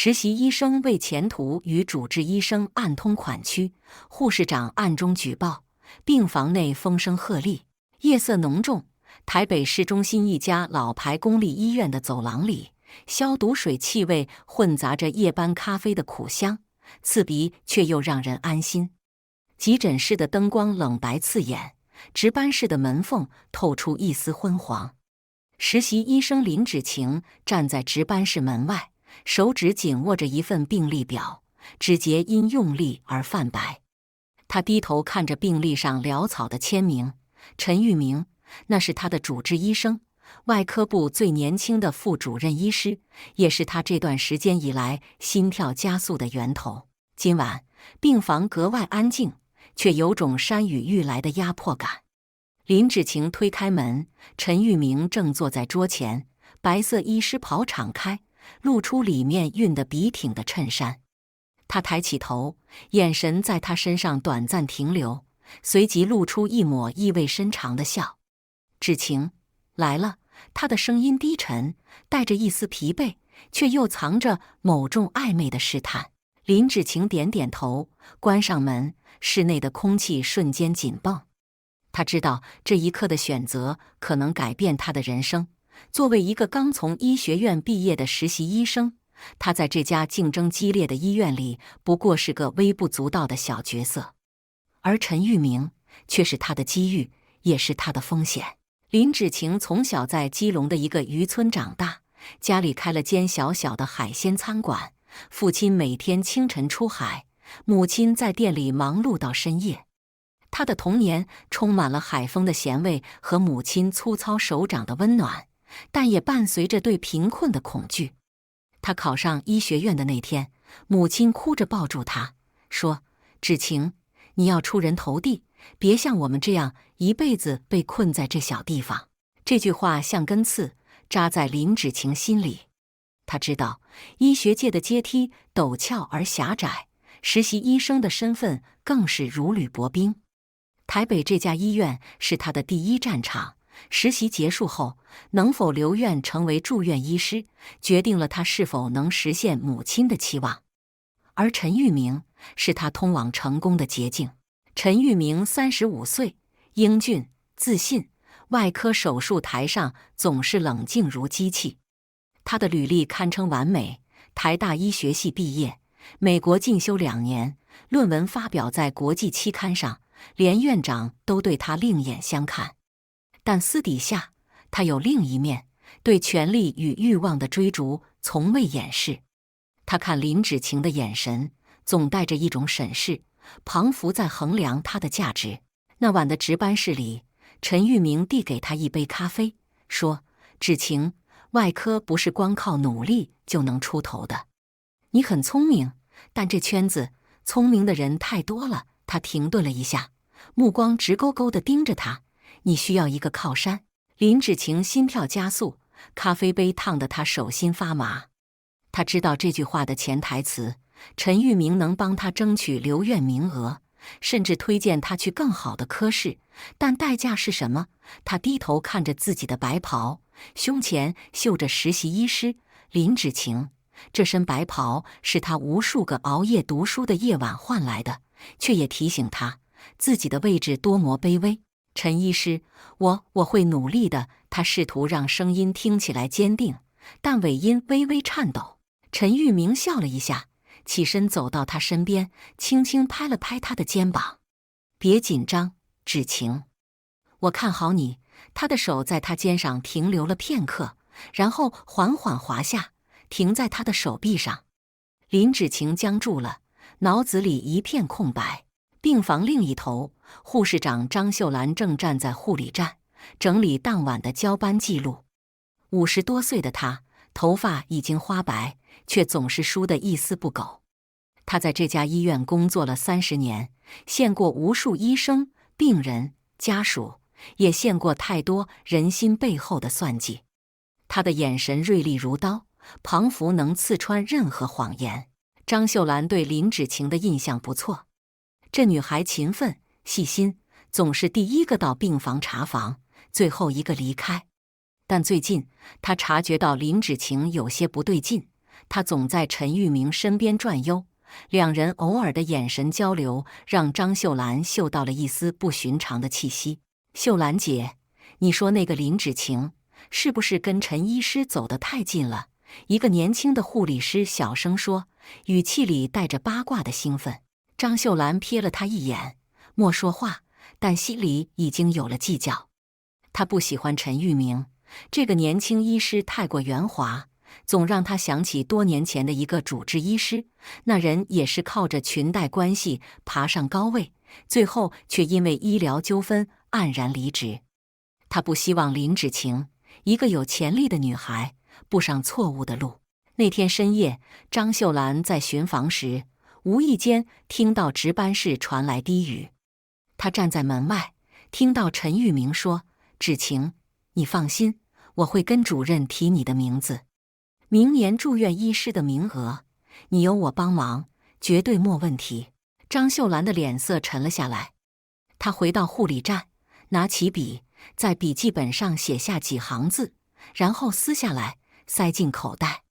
实习医生为前途与主治医生暗通款曲，护士长暗中举报，病房内风声鹤唳，夜色浓重。台北市中心一家老牌公立医院的走廊里，消毒水气味混杂着夜班咖啡的苦香，刺鼻却又让人安心。急诊室的灯光冷白刺眼，值班室的门缝透出一丝昏黄。实习医生林芷晴站在值班室门外，手指紧握着一份病历表，指节因用力而泛白。他低头看着病历上潦草的签名，陈玉明，那是他的主治医生，外科部最年轻的副主任医师，也是他这段时间以来心跳加速的源头。今晚病房格外安静，却有种山雨欲来的压迫感。林芷晴推开门，陈玉明正坐在桌前，白色医师袍敞开，露出里面熨得笔挺的衬衫。他抬起头，眼神在他身上短暂停留，随即露出一抹意味深长的笑。芷晴，来了。他的声音低沉，带着一丝疲惫，却又藏着某种暧昧的试探。林芷晴点点头，关上门，室内的空气瞬间紧绷。他知道这一刻的选择可能改变他的人生。作为一个刚从医学院毕业的实习医生，他在这家竞争激烈的医院里不过是个微不足道的小角色，而陈玉明却是他的机遇，也是他的风险。林芷晴从小在基隆的一个渔村长大，家里开了间小小的海鲜餐馆，父亲每天清晨出海，母亲在店里忙碌到深夜。他的童年充满了海风的咸味和母亲粗糙手掌的温暖，但也伴随着对贫困的恐惧。他考上医学院的那天，母亲哭着抱住他，说：“芷晴，你要出人头地，别像我们这样一辈子被困在这小地方。”这句话像根刺，扎在林芷晴心里。他知道，医学界的阶梯陡峭而狭窄，实习医生的身份更是如履薄冰。台北这家医院是他的第一战场，实习结束后能否留院成为住院医师，决定了他是否能实现母亲的期望。而陈玉明是他通往成功的捷径。陈玉明35岁，英俊自信，外科手术台上总是冷静如机器。他的履历堪称完美，台大医学系毕业，美国进修2年，论文发表在国际期刊上，连院长都对他另眼相看。但私底下，他有另一面，对权力与欲望的追逐从未掩饰。他看林芷晴的眼神总带着一种审视，彷佛在衡量他的价值。那晚的值班室里，陈玉明递给他一杯咖啡，说：“芷晴，外科不是光靠努力就能出头的。你很聪明，但这圈子聪明的人太多了。”他停顿了一下，目光直勾勾地盯着他。你需要一个靠山。林芷晴心跳加速，咖啡杯烫得他手心发麻。他知道这句话的潜台词，陈玉明能帮他争取留院名额，甚至推荐他去更好的科室，但代价是什么？他低头看着自己的白袍，胸前绣着实习医师林芷晴。这身白袍是他无数个熬夜读书的夜晚换来的，却也提醒他自己的位置多么卑微。陈医师，我会努力的。他试图让声音听起来坚定，但尾音微微颤抖。陈玉明笑了一下，起身走到他身边，轻轻拍了拍他的肩膀。别紧张，芷晴，我看好你。他的手在他肩上停留了片刻，然后缓缓滑下，停在他的手臂上。林芷晴僵住了，脑子里一片空白。病房另一头，护士长张秀兰正站在护理站，整理当晚的交班记录。50多岁的她，头发已经花白，却总是梳得一丝不苟。她在这家医院工作了30年，见过无数医生、病人、家属，也见过太多人心背后的算计。她的眼神锐利如刀，彷佛能刺穿任何谎言。张秀兰对林芷晴的印象不错，这女孩勤奋、细心，总是第一个到病房查房，最后一个离开。但最近，她察觉到林芷晴有些不对劲，他总在陈玉明身边转悠，两人偶尔的眼神交流让张秀兰嗅到了一丝不寻常的气息。秀兰姐，你说那个林芷晴是不是跟陈医师走得太近了？一个年轻的护理师小声说，语气里带着八卦的兴奋。张秀兰瞥了他一眼，莫说话，但心里已经有了计较。她不喜欢陈玉明这个年轻医师，太过圆滑，总让他想起多年前的一个主治医师，那人也是靠着裙带关系爬上高位，最后却因为医疗纠纷黯然离职。他不希望林芷晴，一个有潜力的女孩，步上错误的路。那天深夜，张秀兰在巡房时，无意间听到值班室传来低语。她站在门外，听到陈玉明说：“芷晴，你放心，我会跟主任提你的名字。明年住院医师的名额，你有我帮忙，绝对没问题。”张秀兰的脸色沉了下来。她回到护理站，拿起笔，在笔记本上写下几行字，然后撕下来，塞进口袋。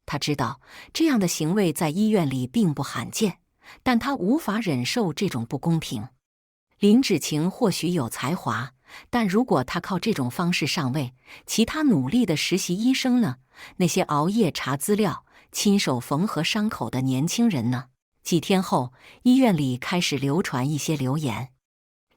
她知道这样的行为在医院里并不罕见，但她无法忍受这种不公平。林芷晴或许有才华，但如果她靠这种方式上位，其他努力的实习医生呢？那些熬夜查资料、亲手缝合伤口的年轻人呢？几天后，医院里开始流传一些流言。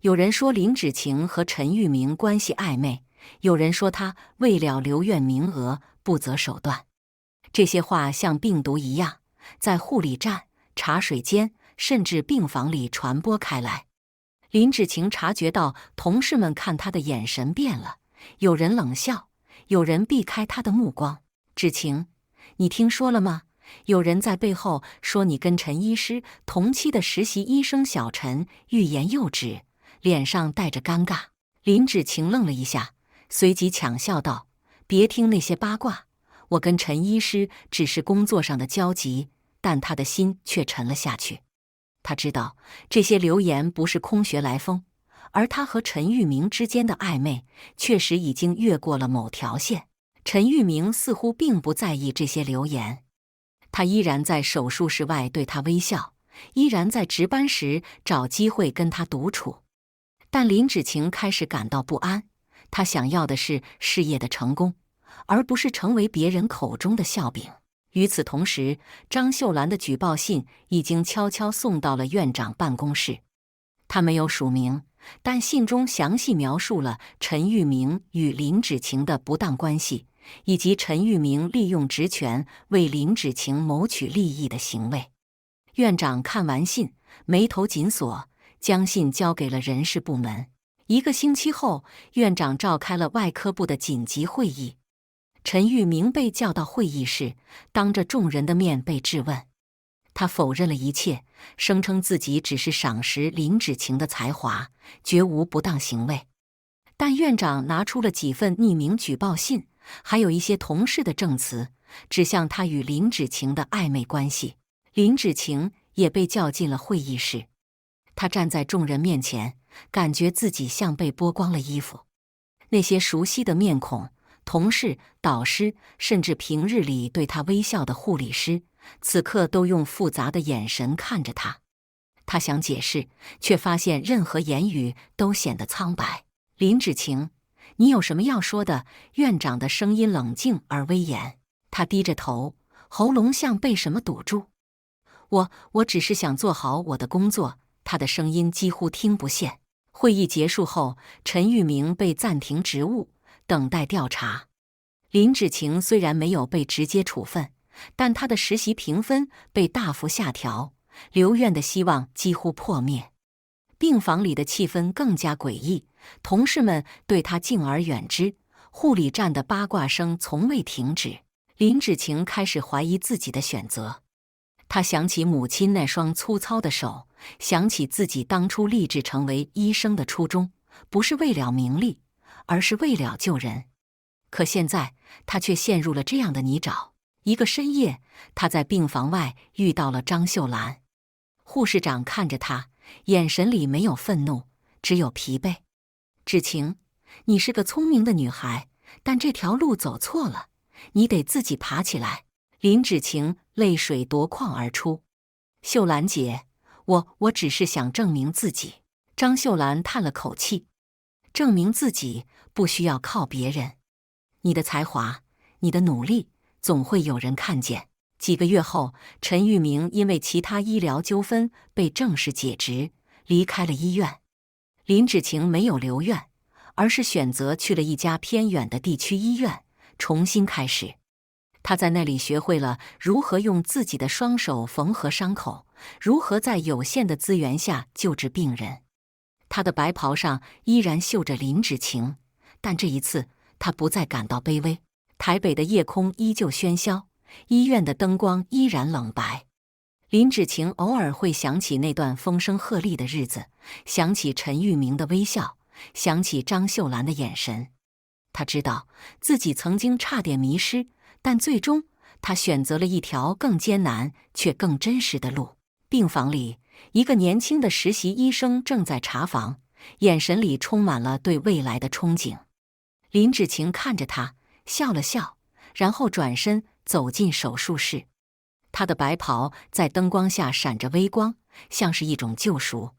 有人说林芷晴和陈玉明关系暧昧，有人说他为了留院名额不择手段。这些话像病毒一样，在护理站、茶水间，甚至病房里传播开来。林芷晴察觉到同事们看她的眼神变了，有人冷笑，有人避开她的目光。芷晴，你听说了吗？有人在背后说你跟陈医师同期的实习医生小陈欲言又止，脸上带着尴尬。林芷晴愣了一下，随即抢笑道：“别听那些八卦，我跟陈医师只是工作上的交集。”但他的心却沉了下去。他知道这些流言不是空穴来风，而他和陈玉明之间的暧昧确实已经越过了某条线。陈玉明似乎并不在意这些流言，他依然在手术室外对他微笑，依然在值班时找机会跟他独处。但林芷晴开始感到不安，她想要的是事业的成功，而不是成为别人口中的笑柄。与此同时，张秀兰的举报信已经悄悄送到了院长办公室。他没有署名，但信中详细描述了陈玉明与林芷晴的不当关系，以及陈玉明利用职权为林芷晴谋取利益的行为。院长看完信，眉头紧锁，将信交给了人事部门。1个星期后，院长召开了外科部的紧急会议。陈玉明被叫到会议室，当着众人的面被质问。他否认了一切，声称自己只是赏识林芷晴的才华，绝无不当行为。但院长拿出了几份匿名举报信，还有一些同事的证词，指向他与林芷晴的暧昧关系。林芷晴也被叫进了会议室。他站在众人面前，感觉自己像被剥光了衣服。那些熟悉的面孔，同事、导师，甚至平日里对他微笑的护理师，此刻都用复杂的眼神看着他。他想解释，却发现任何言语都显得苍白。林芷晴，你有什么要说的？院长的声音冷静而威严。他低着头，喉咙像被什么堵住。我只是想做好我的工作。他的声音几乎听不见。会议结束后，陈玉明被暂停职务，等待调查。林芷晴虽然没有被直接处分，但她的实习评分被大幅下调，留院的希望几乎破灭。病房里的气氛更加诡异，同事们对她敬而远之，护理站的八卦声从未停止。林芷晴开始怀疑自己的选择。她想起母亲那双粗糙的手，想起自己当初立志成为医生的初衷，不是为了名利，而是为了救人。可现在，她却陷入了这样的泥沼。1个深夜，她在病房外遇到了张秀兰。护士长看着她，眼神里没有愤怒，只有疲惫。芷晴，你是个聪明的女孩，但这条路走错了，你得自己爬起来。林芷晴泪水夺眶而出：“秀兰姐，我只是想证明自己。”张秀兰叹了口气：“证明自己不需要靠别人，你的才华，你的努力，总会有人看见。”几个月后，陈玉明因为其他医疗纠纷被正式解职，离开了医院。林芷晴没有留院，而是选择去了一家偏远的地区医院，重新开始。他在那里学会了如何用自己的双手缝合伤口，如何在有限的资源下救治病人。他的白袍上依然绣着林芷晴，但这一次他不再感到卑微。台北的夜空依旧喧嚣，医院的灯光依然冷白。林芷晴偶尔会想起那段风声鹤唳的日子，想起陈玉明的微笑，想起张秀兰的眼神。他知道自己曾经差点迷失，但最终他选择了一条更艰难却更真实的路。病房里，一个年轻的实习医生正在查房，眼神里充满了对未来的憧憬。林芷晴看着他，笑了笑，然后转身走进手术室。她的白袍在灯光下闪着微光，像是一种救赎。